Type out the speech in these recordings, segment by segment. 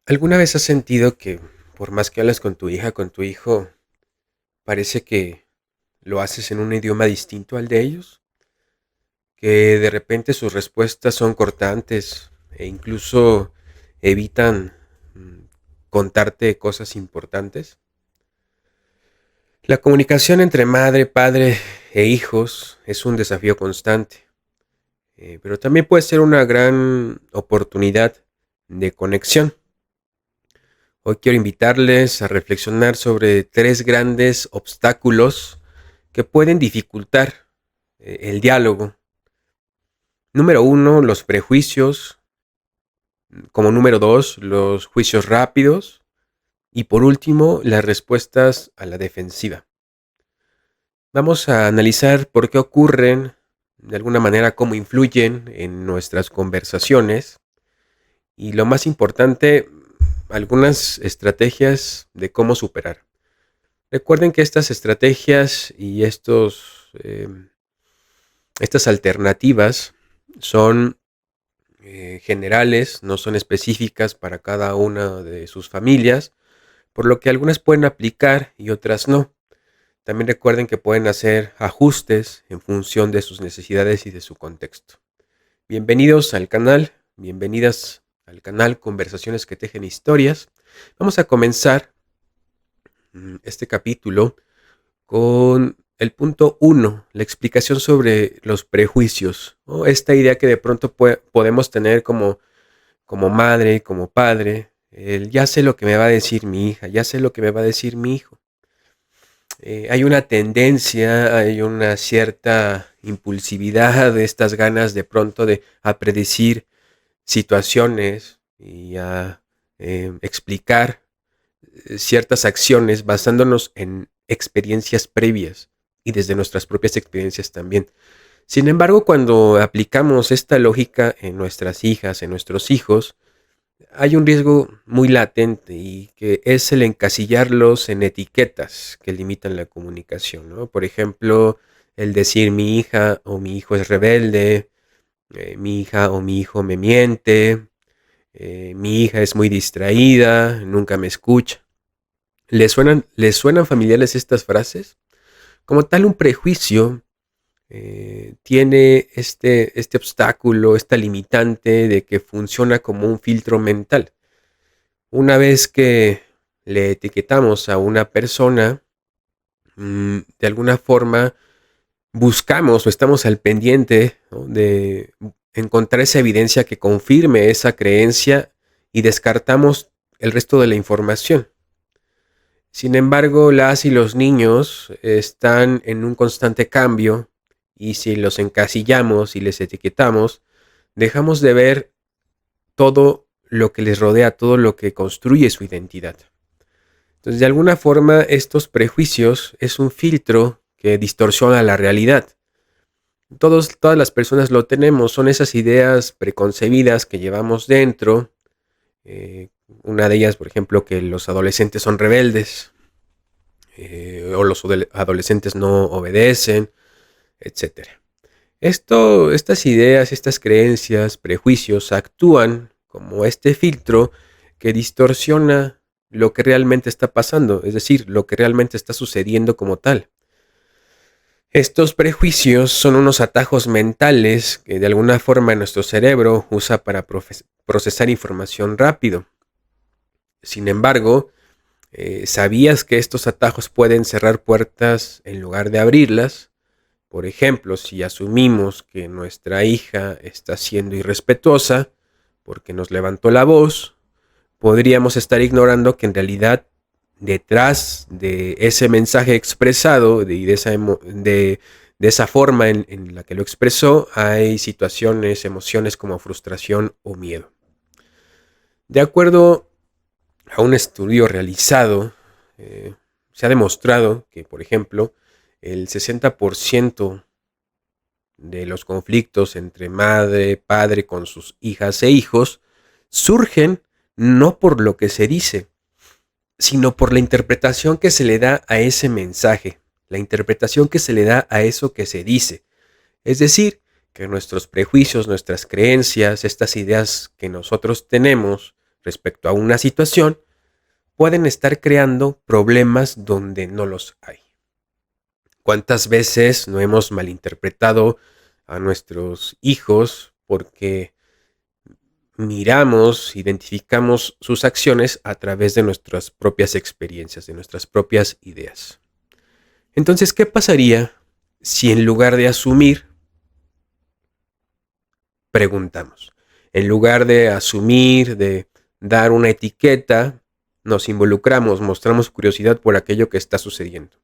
¿Alguna vez has sentido que por más que hablas con tu hija, con tu hijo, parece que lo haces en un idioma distinto al de ellos? Que de repente sus respuestas son cortantes e incluso evitan mm, contarte cosas importantes. La comunicación entre madre, padre e hijos es un desafío constante, pero también puede ser una gran oportunidad de conexión. Hoy quiero invitarles a reflexionar sobre tres grandes obstáculos que pueden dificultar el diálogo. Número uno, los prejuicios. Como número dos, los juicios rápidos. Y por último, las respuestas a la defensiva. Vamos a analizar por qué ocurren, de alguna manera, cómo influyen en nuestras conversaciones. Y lo más importante, algunas estrategias de cómo superar. Recuerden que estas estrategias y estas alternativas son generales, no son específicas para cada una de sus familias, por lo que algunas pueden aplicar y otras no. También recuerden que pueden hacer ajustes en función de sus necesidades y de su contexto. Bienvenidos al canal, bienvenidas al canal Conversaciones que Tejen Historias. Vamos a comenzar este capítulo con el punto uno, la explicación sobre los prejuicios, ¿no? Esta idea que de pronto podemos tener como madre, como padre, el ya sé lo que me va a decir mi hija, ya sé lo que me va a decir mi hijo. Hay una tendencia, hay una cierta impulsividad de estas ganas de pronto a predecir situaciones y a explicar ciertas acciones basándonos en experiencias previas y desde nuestras propias experiencias también. Sin embargo, cuando aplicamos esta lógica en nuestras hijas, en nuestros hijos, hay un riesgo muy latente y que es el encasillarlos en etiquetas que limitan la comunicación, ¿no? Por ejemplo, el decir mi hija o mi hijo es rebelde, mi hija o mi hijo me miente, mi hija es muy distraída, nunca me escucha. ¿Les suenan familiares estas frases? Como tal, un prejuicio tiene este obstáculo, esta limitante de que funciona como un filtro mental. Una vez que le etiquetamos a una persona, de alguna forma buscamos o estamos al pendiente, ¿no?, de encontrar esa evidencia que confirme esa creencia y descartamos el resto de la información. Sin embargo, las y los niños están en un constante cambio y si los encasillamos y les etiquetamos, dejamos de ver todo lo que les rodea, todo lo que construye su identidad. Entonces, de alguna forma, estos prejuicios es un filtro que distorsiona la realidad. Todas las personas lo tenemos, son esas ideas preconcebidas que llevamos dentro. Una de ellas, por ejemplo, que los adolescentes son rebeldes, o los adolescentes no obedecen, etcétera. Estas ideas, estas creencias, prejuicios actúan como este filtro que distorsiona lo que realmente está pasando, es decir, lo que realmente está sucediendo como tal. Estos prejuicios son unos atajos mentales que de alguna forma nuestro cerebro usa para procesar información rápido. Sin embargo, ¿sabías que estos atajos pueden cerrar puertas en lugar de abrirlas? Por ejemplo, si asumimos que nuestra hija está siendo irrespetuosa porque nos levantó la voz, podríamos estar ignorando que en realidad detrás de ese mensaje expresado de esa forma en la que lo expresó, hay situaciones, emociones como frustración o miedo. De acuerdo a un estudio realizado, se ha demostrado que, por ejemplo, el 60% de los conflictos entre madre, padre con sus hijas e hijos surgen no por lo que se dice, sino por la interpretación que se le da a ese mensaje, la interpretación que se le da a eso que se dice. Es decir, que nuestros prejuicios, nuestras creencias, estas ideas que nosotros tenemos respecto a una situación, pueden estar creando problemas donde no los hay. ¿Cuántas veces no hemos malinterpretado a nuestros hijos porque miramos, identificamos sus acciones a través de nuestras propias experiencias, de nuestras propias ideas? Entonces, ¿qué pasaría si en lugar de asumir, preguntamos? En lugar de asumir, de dar una etiqueta, nos involucramos, mostramos curiosidad por aquello que está sucediendo.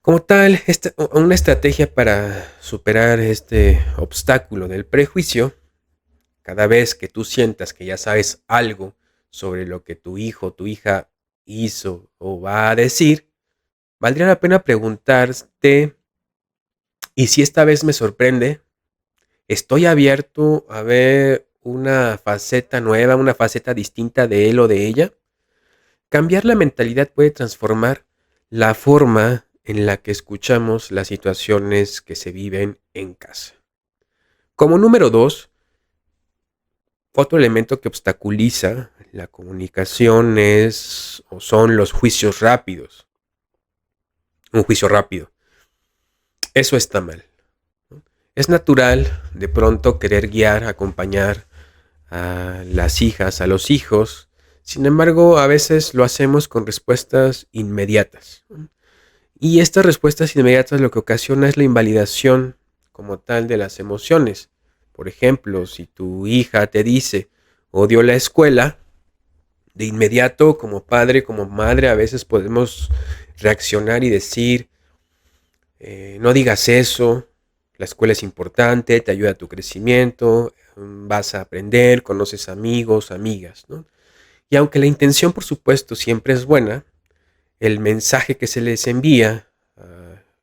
Como tal, una estrategia para superar este obstáculo del prejuicio, cada vez que tú sientas que ya sabes algo sobre lo que tu hijo o tu hija hizo o va a decir, valdría la pena preguntarte, ¿y si esta vez me sorprende? ¿Estoy abierto a ver una faceta nueva, una faceta distinta de él o de ella? Cambiar la mentalidad puede transformar la forma en la que escuchamos las situaciones que se viven en casa. Como número 2, otro elemento que obstaculiza la comunicación es o son los juicios rápidos. Un juicio rápido. Eso está mal. Es natural de pronto querer guiar, acompañar a las hijas, a los hijos. Sin embargo, a veces lo hacemos con respuestas inmediatas. Y estas respuestas inmediatas lo que ocasiona es la invalidación como tal de las emociones. Por ejemplo, si tu hija te dice, odio la escuela, de inmediato como padre, como madre, a veces podemos reaccionar y decir, no digas eso, la escuela es importante, te ayuda a tu crecimiento, vas a aprender, conoces amigos, amigas, ¿no? Y aunque la intención, por supuesto, siempre es buena, el mensaje que se les envía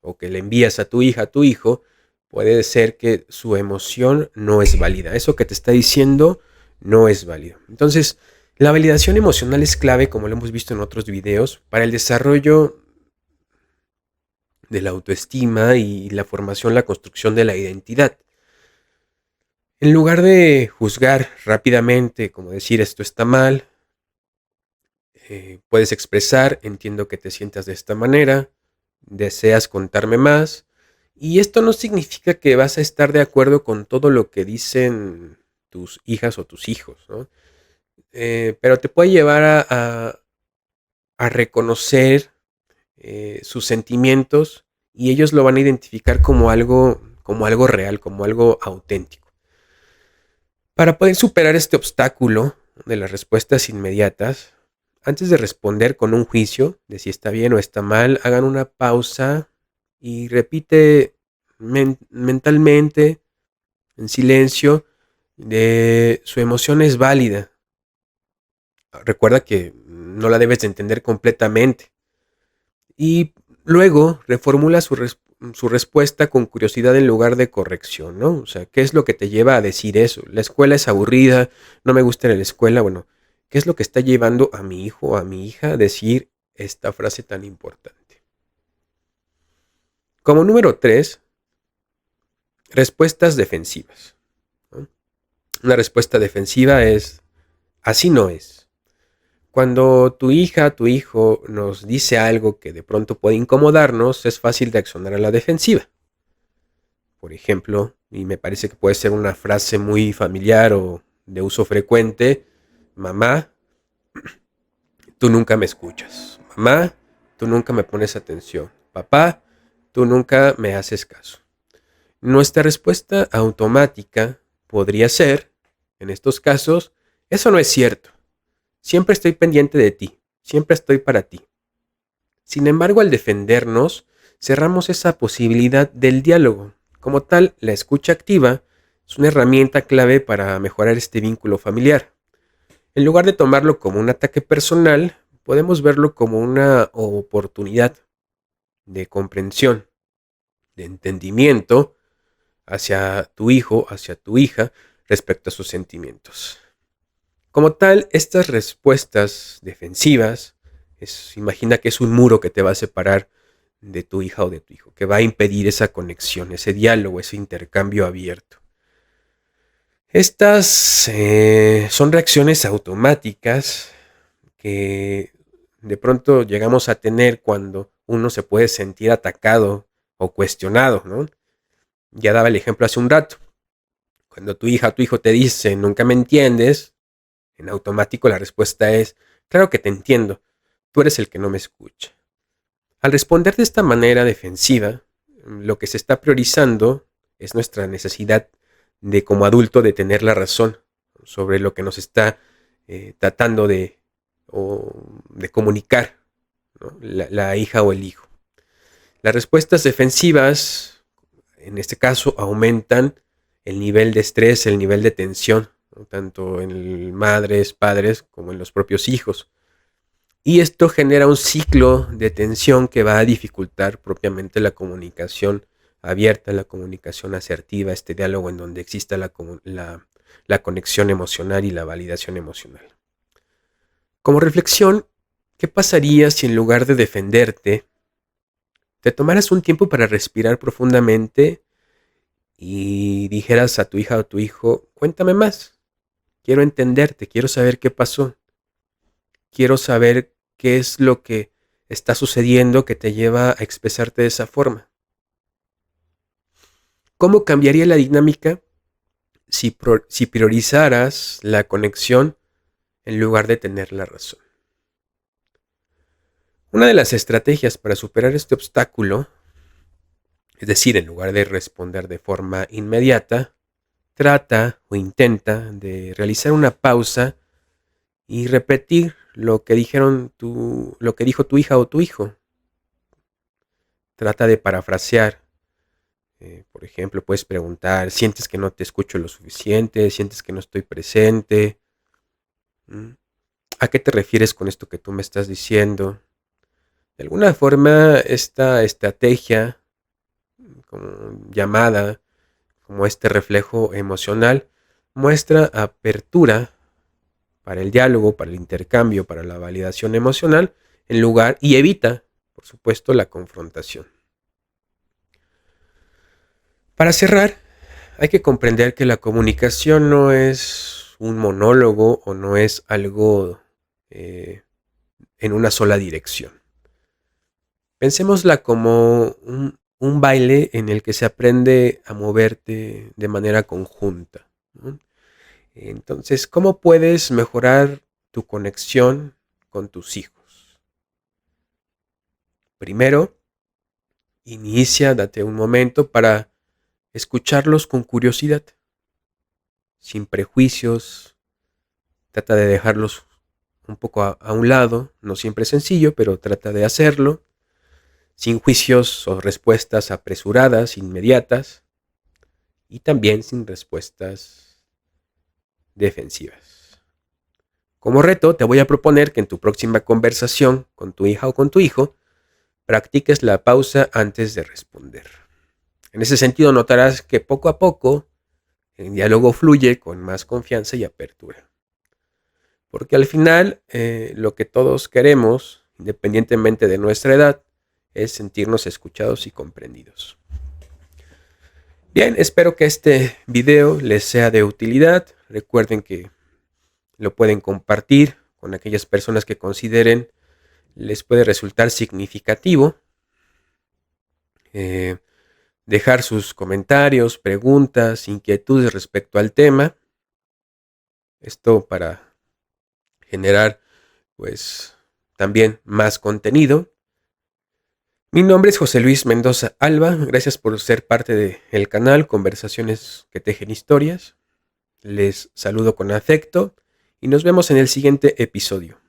o que le envías a tu hija, a tu hijo, puede ser que su emoción no es válida. Eso que te está diciendo no es válido. Entonces, la validación emocional es clave, como lo hemos visto en otros videos, para el desarrollo de la autoestima y la formación, la construcción de la identidad. En lugar de juzgar rápidamente, como decir esto está mal, puedes expresar, entiendo que te sientas de esta manera, deseas contarme más, y esto no significa que vas a estar de acuerdo con todo lo que dicen tus hijas o tus hijos, ¿no? Pero te puede llevar a reconocer sus sentimientos y ellos lo van a identificar como algo real, como algo auténtico. Para poder superar este obstáculo de las respuestas inmediatas, antes de responder con un juicio de si está bien o está mal, hagan una pausa y repite mentalmente, en silencio, de su emoción es válida. Recuerda que no la debes de entender completamente. Y luego reformula su respuesta con curiosidad en lugar de corrección, ¿no? O sea, ¿qué es lo que te lleva a decir eso? La escuela es aburrida, no me gusta ir a la escuela. Bueno, ¿qué es lo que está llevando a mi hijo o a mi hija a decir esta frase tan importante? Como número 3, respuestas defensivas, ¿no? Una respuesta defensiva es, así no es. Cuando tu hija, tu hijo nos dice algo que de pronto puede incomodarnos, es fácil de accionar a la defensiva. Por ejemplo, y me parece que puede ser una frase muy familiar o de uso frecuente, mamá, tú nunca me escuchas. Mamá, tú nunca me pones atención. Papá, tú nunca me haces caso. Nuestra respuesta automática podría ser, en estos casos, eso no es cierto. Siempre estoy pendiente de ti, siempre estoy para ti. Sin embargo, al defendernos, cerramos esa posibilidad del diálogo. Como tal, la escucha activa es una herramienta clave para mejorar este vínculo familiar. En lugar de tomarlo como un ataque personal, podemos verlo como una oportunidad de comprensión, de entendimiento hacia tu hijo, hacia tu hija, respecto a sus sentimientos. Como tal, estas respuestas defensivas, imagina que es un muro que te va a separar de tu hija o de tu hijo, que va a impedir esa conexión, ese diálogo, ese intercambio abierto. Estas son reacciones automáticas que de pronto llegamos a tener cuando uno se puede sentir atacado o cuestionado, ¿no? Ya daba el ejemplo hace un rato. Cuando tu hija o tu hijo te dice, nunca me entiendes, en automático la respuesta es, claro que te entiendo, tú eres el que no me escucha. Al responder de esta manera defensiva, lo que se está priorizando es nuestra necesidad de como adulto de tener la razón sobre lo que nos está tratando de comunicar, ¿no? La hija o el hijo. Las respuestas defensivas, en este caso, aumentan el nivel de estrés, el nivel de tensión, ¿no? Tanto en madres, padres, como en los propios hijos. Y esto genera un ciclo de tensión que va a dificultar propiamente la comunicación abierta, la comunicación asertiva, este diálogo en donde exista la conexión emocional y la validación emocional. Como reflexión, ¿qué pasaría si en lugar de defenderte, te tomaras un tiempo para respirar profundamente y dijeras a tu hija o tu hijo, cuéntame más, quiero entenderte, quiero saber qué pasó, quiero saber qué es lo que está sucediendo que te lleva a expresarte de esa forma? ¿Cómo cambiaría la dinámica si priorizaras la conexión en lugar de tener la razón? Una de las estrategias para superar este obstáculo, es decir, en lugar de responder de forma inmediata, trata o intenta de realizar una pausa y repetir lo que dijo tu hija o tu hijo. Trata de parafrasear. Por ejemplo, puedes preguntar, ¿sientes que no te escucho lo suficiente? ¿Sientes que no estoy presente? ¿Mm? ¿A qué te refieres con esto que tú me estás diciendo? De alguna forma, esta estrategia, como llamada, como este reflejo emocional, muestra apertura para el diálogo, para el intercambio, para la validación emocional, y evita, por supuesto, la confrontación. Para cerrar, hay que comprender que la comunicación no es un monólogo o no es algo en una sola dirección. Pensémosla como un baile en el que se aprende a moverte de manera conjunta, ¿no? Entonces, ¿cómo puedes mejorar tu conexión con tus hijos? Primero, date un momento para escucharlos con curiosidad, sin prejuicios. Trata de dejarlos un poco a un lado, no siempre es sencillo, pero trata de hacerlo, sin juicios o respuestas apresuradas, inmediatas, y también sin respuestas defensivas. Como reto, te voy a proponer que en tu próxima conversación con tu hija o con tu hijo, practiques la pausa antes de responder. En ese sentido, notarás que poco a poco el diálogo fluye con más confianza y apertura. Porque al final, lo que todos queremos, independientemente de nuestra edad, es sentirnos escuchados y comprendidos. Bien, espero que este video les sea de utilidad. Recuerden que lo pueden compartir con aquellas personas que consideren les puede resultar significativo. Dejar sus comentarios, preguntas, inquietudes respecto al tema. Esto para generar, pues, también más contenido. Mi nombre es José Luis Mendoza Alba. Gracias por ser parte del canal Conversaciones que Tejen Historias. Les saludo con afecto y nos vemos en el siguiente episodio.